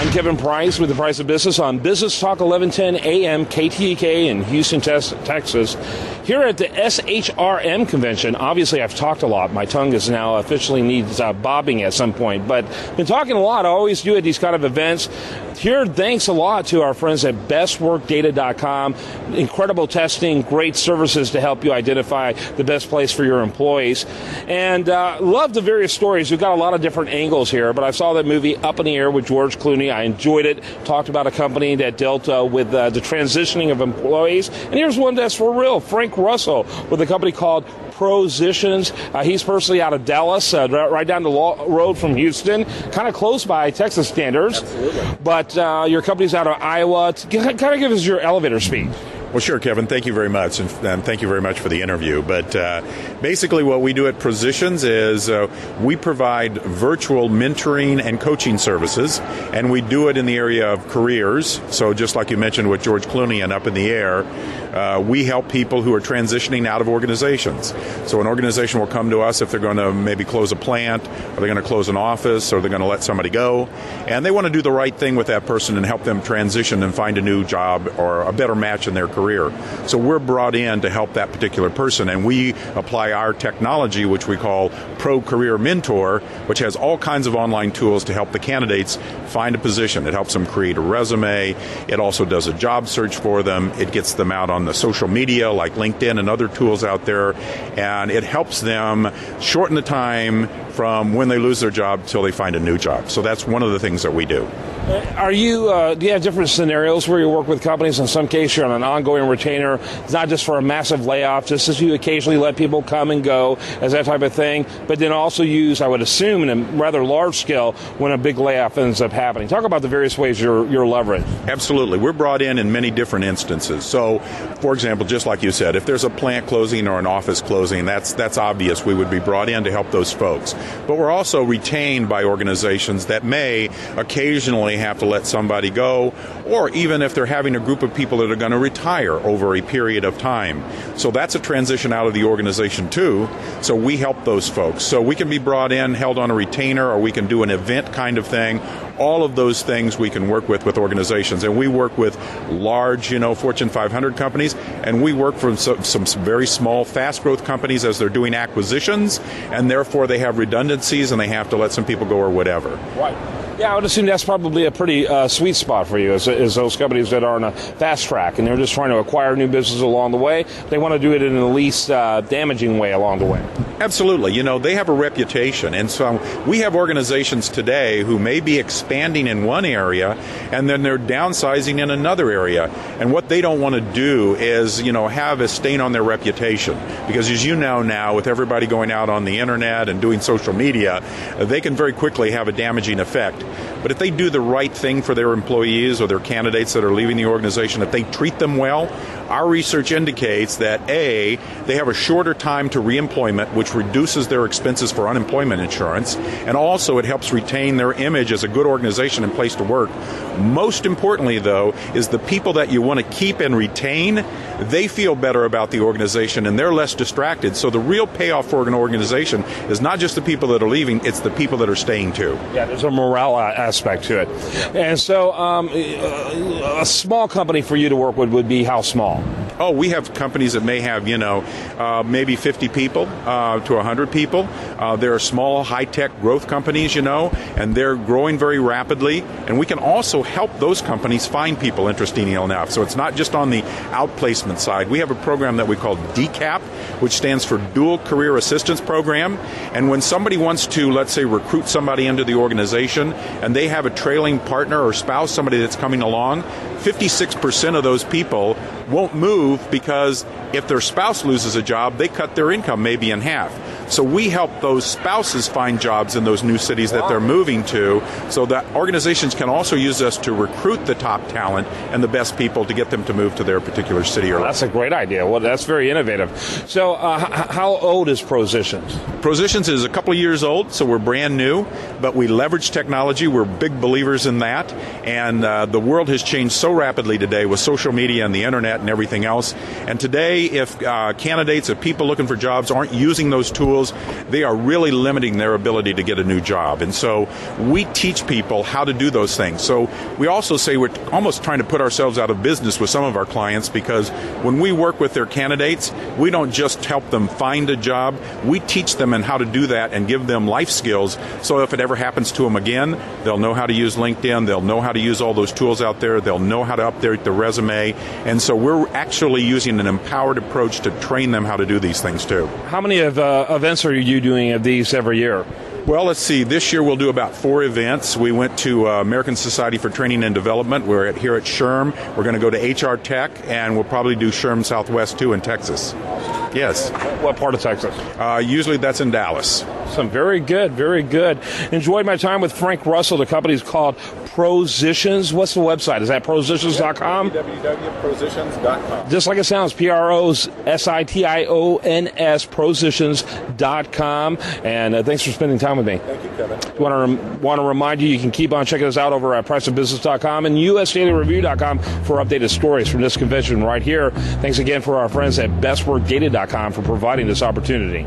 I'm Kevin Price with The Price of Business on Business Talk 1110 AM KTK in Houston, Texas. Here at the SHRM convention, obviously I've talked a lot. My tongue is now officially needs bobbing at some point, but been talking a lot. I always do at these kind of events. Here, thanks a lot to our friends at bestworkdata.com. Incredible testing, great services to help you identify the best place for your employees. And love the various stories. We've got a lot of different angles here, but I saw that movie Up in the Air with George Clooney. I enjoyed it. Talked about a company that dealt with the transitioning of employees. And here's one that's for real. Frank Russell with a company called Prositions. He's personally out of Dallas, right down the road from Houston, kind of close by Texas standards. Absolutely. But your company's out of Iowa. Kind of give us your elevator speed. Well, sure, Kevin. Thank you very much, and thank you very much for the interview. But basically what we do at Prositions is we provide virtual mentoring and coaching services, and we do it in the area of careers. So just like you mentioned with George Clooney and Up in the Air, we help people who are transitioning out of organizations. So an organization will come to us if they're going to maybe close a plant, or they're going to close an office, or they're going to let somebody go, and they want to do the right thing with that person and help them transition and find a new job or a better match in their career. So we're brought in to help that particular person, and we apply our technology, which we call Pro Career Mentor, which has all kinds of online tools to help the candidates find a position. It helps them create a resume. It also does a job search for them. It gets them out on the social media like LinkedIn and other tools out there, and it helps them shorten the time from when they lose their job till they find a new job. So that's one of the things that we do. Are you? Do you have different scenarios where you work with companies? In some cases, you're on an ongoing retainer. It's not just for a massive layoff, just as you occasionally let people come and go, as that type of thing. But then also use, I would assume, in a rather large scale when a big layoff ends up happening. Talk about the various ways you're leveraged. Absolutely. We're brought in many different instances. So, for example, just like you said, if there's a plant closing or an office closing, that's obvious. We would be brought in to help those folks. But we're also retained by organizations that may occasionally have to let somebody go, or even if they're having a group of people that are going to retire over a period of time. So that's a transition out of the organization too. So we help those folks. So we can be brought in, held on a retainer, or we can do an event kind of thing. All of those things we can work with organizations. And we work with large, Fortune 500 companies, and we work for some very small, fast growth companies as they're doing acquisitions, and therefore they have redundancies and they have to let some people go or whatever. Right. Yeah, I would assume that's probably a pretty sweet spot for you, is those companies that are on a fast track and they're just trying to acquire new business along the way. They want to do it in the least damaging way along the way. Absolutely. They have a reputation. And so we have organizations today who may be expanding in one area and then they're downsizing in another area. And what they don't want to do is, have a stain on their reputation. Because as you know now, with everybody going out on the internet and doing social media, they can very quickly have a damaging effect. But if they do the right thing for their employees or their candidates that are leaving the organization, if they treat them well, our research indicates that A, they have a shorter time to reemployment, which reduces their expenses for unemployment insurance, and also it helps retain their image as a good organization and place to work. Most importantly, though, is the people that you want to keep and retain, they feel better about the organization and they're less distracted. So the real payoff for an organization is not just the people that are leaving, it's the people that are staying too. Yeah, there's a morale aspect to it. And so a small company for you to work with would be how small? Oh, we have companies that may have, maybe 50 people to 100 people. There are small, high-tech growth companies, and they're growing very rapidly. And we can also help those companies find people, interestingly enough. So it's not just on the outplacement side. We have a program that we call DCAP, which stands for Dual Career Assistance Program. And when somebody wants to, let's say, recruit somebody into the organization, and they have a trailing partner or spouse, somebody that's coming along, 56% of those people won't move because if their spouse loses a job, they cut their income maybe in half. So we help those spouses find jobs in those new cities that they're moving to, so that organizations can also use us to recruit the top talent and the best people to get them to move to their particular city. Or that's a great idea. Well, that's very innovative. So how old is Prositions? Prositions is a couple of years old, so we're brand new, but we leverage technology. We're big believers in that, and the world has changed so rapidly today with social media and the internet and everything else. And today, if candidates, if people looking for jobs aren't using those tools, tools, they are really limiting their ability to get a new job. And so we teach people how to do those things. So we also say we're almost trying to put ourselves out of business with some of our clients, because when we work with their candidates, we don't just help them find a job, we teach them on how to do that and give them life skills, so if it ever happens to them again, they'll know how to use LinkedIn, they'll know how to use all those tools out there, they'll know how to update the resume. And so we're actually using an empowered approach to train them how to do these things too. How many events are you doing of these every year? Well, let's see. This year we'll do about 4 events. We went to American Society for Training and Development. We're here at SHRM. We're going to go to HR Tech, and we'll probably do SHRM Southwest too in Texas. Yes. What part of Texas? Usually that's in Dallas. Some very good, very good. Enjoyed my time with Frank Russell. The company's called Prositions. What's the website? Is that prositions.com? www.prositions.com. Just like it sounds, Prositions, Prositions.com. And thanks for spending time with me. Thank you, Kevin. Want to remind you can keep on checking us out over at priceofbusiness.com and usdailyreview.com for updated stories from this convention right here. Thanks again for our friends at bestworkdata.com for providing this opportunity.